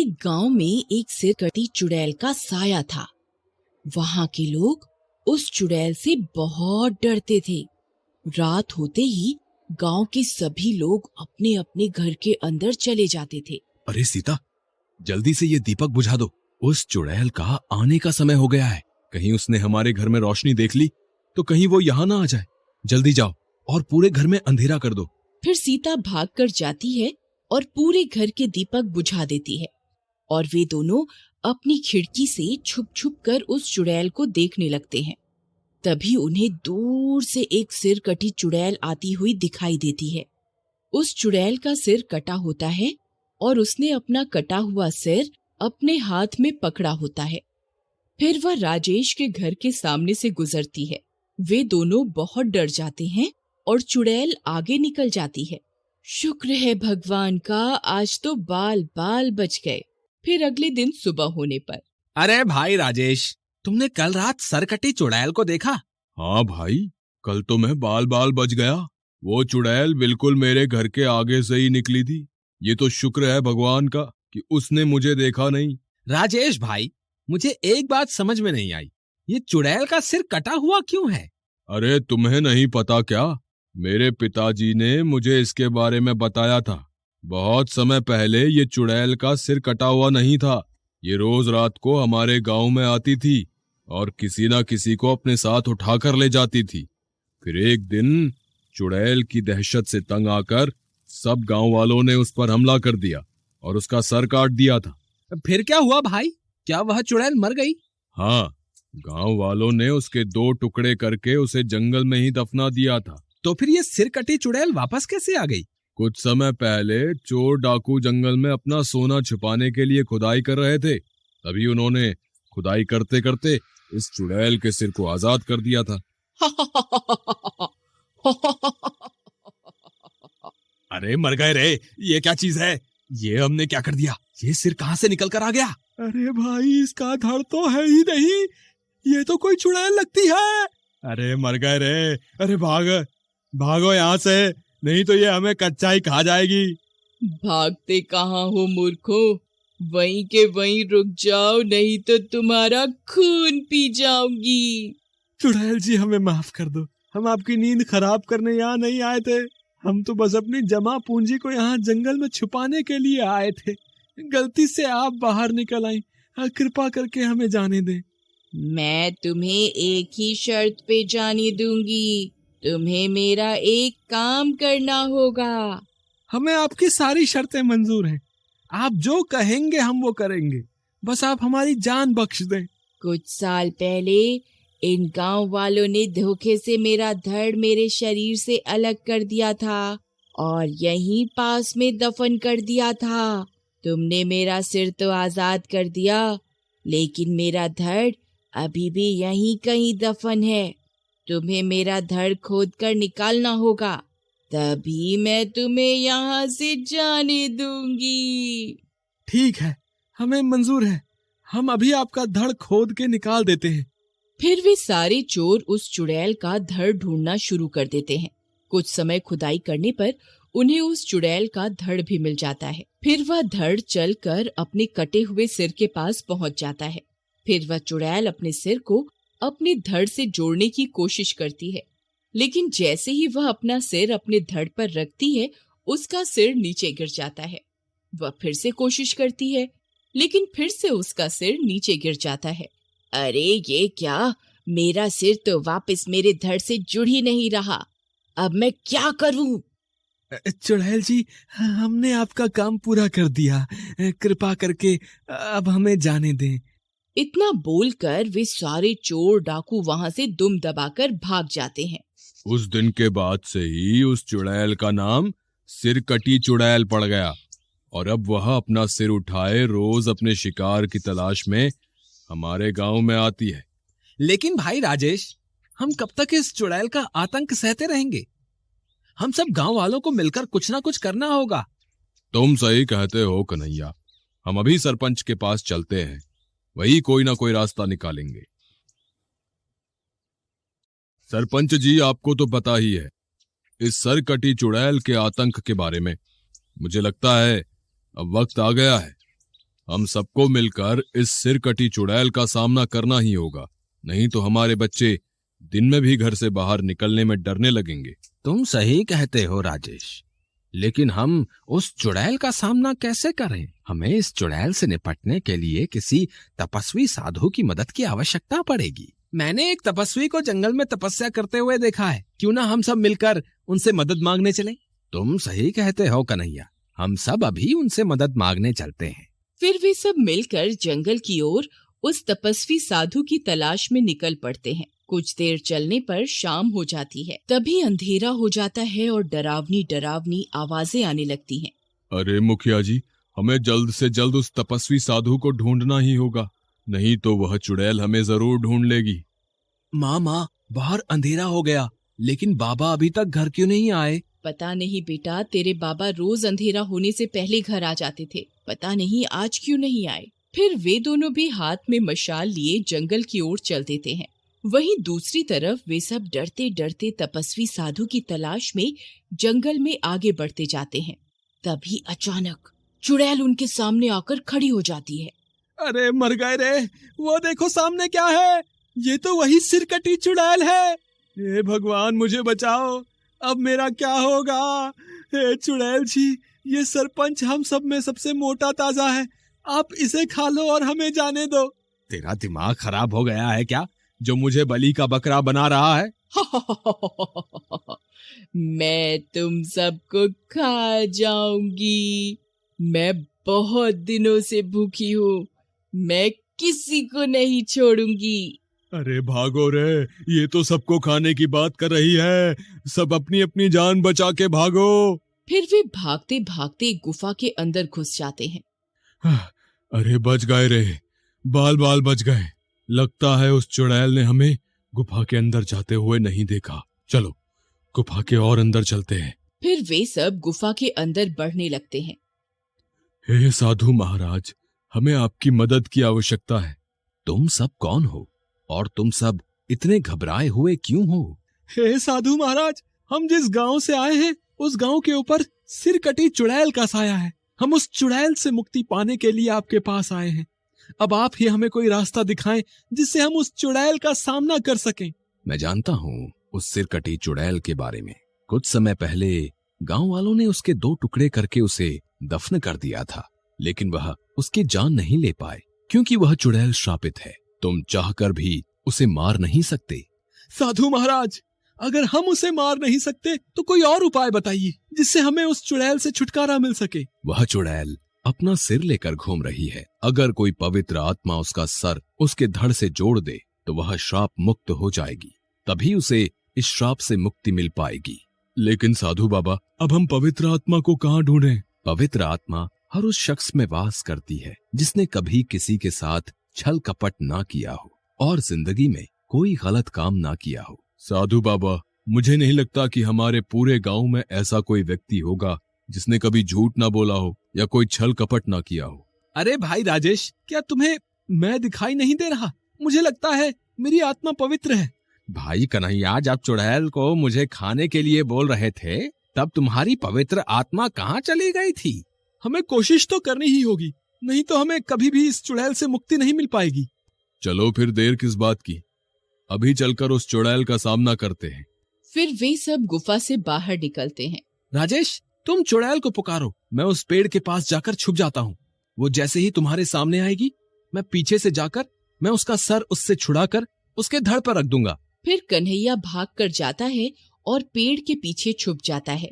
एक गांव में एक सिरकटी चुड़ैल का साया था। वहां के लोग उस चुड़ैल से बहुत डरते थे। रात होते ही गांव के सभी लोग अपने अपने घर के अंदर चले जाते थे। अरे सीता, जल्दी से ये दीपक बुझा दो। उस चुड़ैल का आने का समय हो गया है। कहीं उसने हमारे घर में रोशनी देख ली तो कहीं वो यहाँ ना आ जाए। जल्दी जाओ और पूरे घर में अंधेरा कर दो। फिर सीता भागकर जाती है और पूरे घर के दीपक बुझा देती है और वे दोनों अपनी खिड़की से छुप छुप कर उस चुड़ैल को देखने लगते हैं। तभी उन्हें दूर से एक सिर कटी चुड़ैल आती हुई दिखाई देती है। उस चुड़ैल का सिर कटा होता है और उसने अपना कटा हुआ सिर अपने हाथ में पकड़ा होता है। फिर वह राजेश के घर के सामने से गुजरती है। वे दोनों बहुत डर जाते हैं और चुड़ैल आगे निकल जाती है। शुक्र है भगवान का, आज तो बाल बाल बच गए। फिर अगले दिन सुबह होने पर, अरे भाई राजेश, तुमने कल रात सरकटी चुड़ैल को देखा? हाँ भाई, कल तो मैं बाल बाल बच गया। वो चुड़ैल बिल्कुल मेरे घर के आगे से ही निकली थी। ये तो शुक्र है भगवान का कि उसने मुझे देखा नहीं। राजेश भाई, मुझे एक बात समझ में नहीं आई, ये चुड़ैल का सिर कटा हुआ क्यों है? अरे तुम्हें नहीं पता क्या? मेरे पिताजी ने मुझे इसके बारे में बताया था। बहुत समय पहले ये चुड़ैल का सिर कटा हुआ नहीं था। ये रोज रात को हमारे गांव में आती थी और किसी ना किसी को अपने साथ उठाकर ले जाती थी। फिर एक दिन चुड़ैल की दहशत से तंग आकर सब गांव वालों ने उस पर हमला कर दिया और उसका सर काट दिया था। फिर क्या हुआ भाई? क्या वह चुड़ैल मर गई? हाँ, गांव वालों ने उसके 2 टुकड़े करके उसे जंगल में ही दफना दिया था। तो फिर ये सिर कटी चुड़ैल वापस कैसे आ गई? कुछ समय पहले चोर डाकू जंगल में अपना सोना छुपाने के लिए खुदाई कर रहे थे। तभी उन्होंने खुदाई करते करते इस चुड़ैल के सिर को आजाद कर दिया था। अरे मर गए रे, ये क्या चीज है? ये हमने क्या कर दिया? ये सिर कहाँ से निकल कर आ गया? अरे भाई, इसका धड़ तो है ही नहीं, ये तो कोई चुड़ैल लगती है। अरे मर गए रे, अरे भागो यहाँ से, नहीं तो ये हमें कच्चा ही खा जाएगी। भागते कहाँ हो मूर्खो, वहीं के वहीं रुक जाओ, नहीं तो तुम्हारा खून पी जाऊंगी। चुड़ैल जी, हमें माफ कर दो, हम आपकी नींद खराब करने यहाँ नहीं आए थे। हम तो बस अपनी जमा पूंजी को यहाँ जंगल में छुपाने के लिए आए थे। गलती से आप बाहर निकल आई, कृपा करके हमें जाने दें। मैं तुम्हें एक ही शर्त पे जाने दूंगी, तुम्हें मेरा एक काम करना होगा। हमें आपकी सारी शर्तें मंजूर हैं, आप जो कहेंगे हम वो करेंगे, बस आप हमारी जान बख्श दें। कुछ साल पहले इन गांव वालों ने धोखे से मेरा धड़ मेरे शरीर से अलग कर दिया था और यहीं पास में दफन कर दिया था। तुमने मेरा सिर तो आजाद कर दिया, लेकिन मेरा धड़ अभी भी यहीं कहीं दफन है। तुम्हें मेरा धड़ खोद कर निकालना होगा, तभी मैं तुम्हें यहाँ से जाने दूंगी। ठीक है, हमें मंजूर है, हम अभी आपका धड़ खोद के निकाल देते हैं। फिर वे सारे चोर उस चुड़ैल का धड़ ढूंढना शुरू कर देते हैं। कुछ समय खुदाई करने पर उन्हें उस चुड़ैल का धड़ भी मिल जाता है। फिर वह धड़ चलकर अपने कटे हुए सिर के पास पहुंच जाता है। फिर वह चुड़ैल अपने सिर को अपने धड़ से जोड़ने की कोशिश करती है, लेकिन जैसे ही वह अपना सिर अपने धड़ पर रखती है, उसका सिर नीचे गिर जाता है। वह फिर से कोशिश करती है, लेकिन फिर से उसका सिर नीचे गिर जाता है। अरे ये क्या, मेरा सिर तो वापस मेरे धड़ से जुड़ ही नहीं रहा, अब मैं क्या करूं? चुड़ैल जी, हमने आपका काम पूरा कर दिया, कृपा करके अब हमें जाने दें। इतना बोलकर वे सारे चोर डाकू वहां से दुम दबाकर भाग जाते हैं। उस दिन के बाद से ही उस चुड़ैल का नाम सिरकटी चुड़ैल पड़ गया और अब वह अपना सिर उठाए रोज अपने शिकार की तलाश में हमारे गांव में आती है। लेकिन भाई राजेश, हम कब तक इस चुड़ैल का आतंक सहते रहेंगे? हम सब गांव वालों को मिलकर कुछ ना कुछ करना होगा। तुम सही कहते हो कन्हैया, हम अभी सरपंच के पास चलते हैं, वही कोई ना कोई रास्ता निकालेंगे। सरपंच जी, आपको तो पता ही है इस सरकटी चुड़ैल के आतंक के बारे में। मुझे लगता है अब वक्त आ गया है, हम सबको मिलकर इस सिरकटी चुड़ैल का सामना करना ही होगा, नहीं तो हमारे बच्चे दिन में भी घर से बाहर निकलने में डरने लगेंगे। तुम सही कहते हो राजेश, लेकिन हम उस चुड़ैल का सामना कैसे करें? हमें इस चुड़ैल से निपटने के लिए किसी तपस्वी साधु की मदद की आवश्यकता पड़ेगी। मैंने एक तपस्वी को जंगल में तपस्या करते हुए देखा है, क्यों ना हम सब मिलकर उनसे मदद मांगने चलें? तुम सही कहते हो कन्हैया, हम सब अभी उनसे मदद मांगने चलते हैं। फिर वे सब मिलकर जंगल की ओर उस तपस्वी साधु की तलाश में निकल पड़ते हैं। कुछ देर चलने पर शाम हो जाती है। तभी अंधेरा हो जाता है और डरावनी डरावनी आवाजें आने लगती हैं। अरे मुखिया जी, हमें जल्द से जल्द उस तपस्वी साधु को ढूंढना ही होगा, नहीं तो वह चुड़ैल हमें जरूर ढूंढ लेगी। माँ, बाहर अंधेरा हो गया, लेकिन बाबा अभी तक घर क्यों नहीं आए? पता नहीं बेटा, तेरे बाबा रोज अंधेरा होने से पहले घर आ जाते थे, पता नहीं आज क्यों नहीं आए। फिर वे दोनों भी हाथ में मशाल लिए जंगल की ओर चल देते हैं। वहीं दूसरी तरफ वे सब डरते डरते तपस्वी साधु की तलाश में जंगल में आगे बढ़ते जाते हैं। तभी अचानक चुड़ैल उनके सामने आकर खड़ी हो जाती है। अरे मर गए रे, वो देखो सामने क्या है, ये तो वही सिरकटी चुड़ैल है। हे भगवान मुझे बचाओ, अब मेरा क्या होगा? हे चुड़ैल जी, ये सरपंच हम सब में सबसे मोटा ताजा है, आप इसे खा लो और हमें जाने दो। तेरा दिमाग खराब हो गया है क्या, जो मुझे बलि का बकरा बना रहा है? मैं तुम सबको खा जाऊंगी। मैं बहुत दिनों से भूखी हूँ, मैं किसी को नहीं छोड़ूंगी। अरे भागो रे, ये तो सबको खाने की बात कर रही है, सब अपनी अपनी जान बचा के भागो। फिर वे भागते भागते गुफा के अंदर घुस जाते हैं। अरे बच गए रे, बाल बाल बच गए। लगता है उस चुड़ैल ने हमें गुफा के अंदर जाते हुए नहीं देखा। चलो गुफा के और अंदर चलते हैं। फिर वे सब गुफा के अंदर बढ़ने लगते हैं। हे साधु महाराज, हमें आपकी मदद की आवश्यकता है। तुम सब कौन हो और तुम सब इतने घबराए हुए क्यों हो? हे साधु महाराज, हम जिस गांव से आए हैं उस गांव के ऊपर सिरकटी चुड़ैल का साया है। हम उस चुड़ैल से मुक्ति पाने के लिए आपके पास आए हैं। अब आप ही हमें कोई रास्ता दिखाएं जिससे हम उस चुड़ैल का सामना कर सकें। मैं जानता हूँ उस सिरकटी चुड़ैल के बारे में। कुछ समय पहले गांव वालों ने उसके 2 टुकड़े करके उसे दफन कर दिया था, लेकिन वह उसकी जान नहीं ले पाए क्योंकि वह चुड़ैल श्रापित है। तुम चाहकर भी उसे मार नहीं सकते। साधु महाराज, अगर हम उसे मार नहीं सकते तो कोई और उपाय बताइए जिससे हमें उस चुड़ैल से छुटकारा मिल सके। वह चुड़ैल अपना सिर लेकर घूम रही है। अगर कोई पवित्र आत्मा उसका सर उसके धड़ से जोड़ दे तो वह श्राप मुक्त हो जाएगी, तभी उसे इस श्राप से मुक्ति मिल पाएगी। लेकिन साधु बाबा, अब हम पवित्र आत्मा को कहाँ ढूंढें? पवित्र आत्मा हर उस शख्स में वास करती है जिसने कभी किसी के साथ छल कपट ना किया हो और जिंदगी में कोई गलत काम ना किया हो। साधु बाबा, मुझे नहीं लगता कि हमारे पूरे गांव में ऐसा कोई व्यक्ति होगा जिसने कभी झूठ ना बोला हो या कोई छल कपट ना किया हो। अरे भाई राजेश, क्या तुम्हें मैं दिखाई नहीं दे रहा? मुझे लगता है मेरी आत्मा पवित्र है। भाई कन्हैया, जब चुड़ैल को मुझे खाने के लिए बोल रहे थे तब तुम्हारी पवित्र आत्मा कहाँ चली गई थी? हमें कोशिश तो करनी ही होगी, नहीं तो हमें कभी भी इस चुड़ैल से मुक्ति नहीं मिल पाएगी। चलो फिर देर किस बात की, अभी चलकर उस चुड़ैल का सामना करते हैं। फिर वे सब गुफा से बाहर निकलते हैं। राजेश, तुम चुड़ैल को पुकारो, मैं उस पेड़ के पास जाकर छुप जाता हूँ। वो जैसे ही तुम्हारे सामने आएगी, मैं पीछे से जाकर मैं उसका सर उससे छुड़ाकर उसके धड़ पर रख दूंगा। फिर कन्हैया भाग कर जाता है और पेड़ के पीछे छुप जाता है।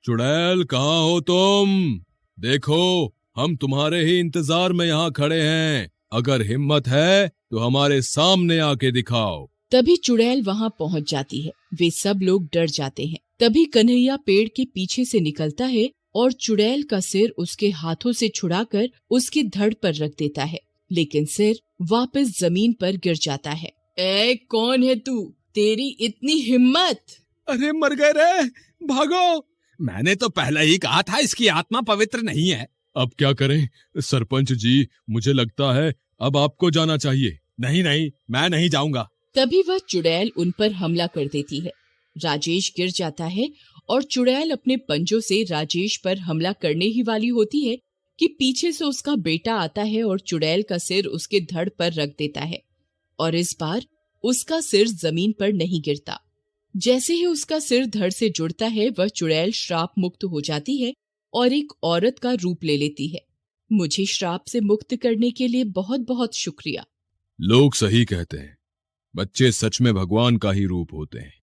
चुड़ैल, कहाँ हो तुम? देखो, हम तुम्हारे ही इंतजार में यहाँ खड़े हैं। अगर हिम्मत है तो हमारे सामने आके दिखाओ। तभी चुड़ैल वहाँ पहुँच जाती है। वे सब लोग डर जाते हैं। तभी कन्हैया पेड़ के पीछे से निकलता है और चुड़ैल का सिर उसके हाथों से छुड़ाकर उसकी धड़ पर रख देता है, लेकिन सिर वापस जमीन पर गिर जाता है। ए, कौन है तू? तेरी इतनी हिम्मत? अरे मर गए रे, भागो। मैंने तो पहले ही कहा था इसकी आत्मा पवित्र नहीं है। अब क्या करें सरपंच जी, मुझे लगता है अब आपको जाना चाहिए। नहीं नहीं, मैं नहीं जाऊंगा। तभी वह चुड़ैल उन पर हमला कर देती है। राजेश गिर जाता है और चुड़ैल अपने पंजों से राजेश पर हमला करने ही वाली होती है कि पीछे से उसका बेटा आता है और चुड़ैल का सिर उसके धड़ पर रख देता है, और इस बार उसका सिर जमीन पर नहीं गिरता। जैसे ही उसका सिर धड़ से जुड़ता है, वह चुड़ैल श्राप मुक्त हो जाती है और एक औरत का रूप ले लेती है। मुझे श्राप से मुक्त करने के लिए बहुत बहुत शुक्रिया। लोग सही कहते हैं, बच्चे सच में भगवान का ही रूप होते हैं।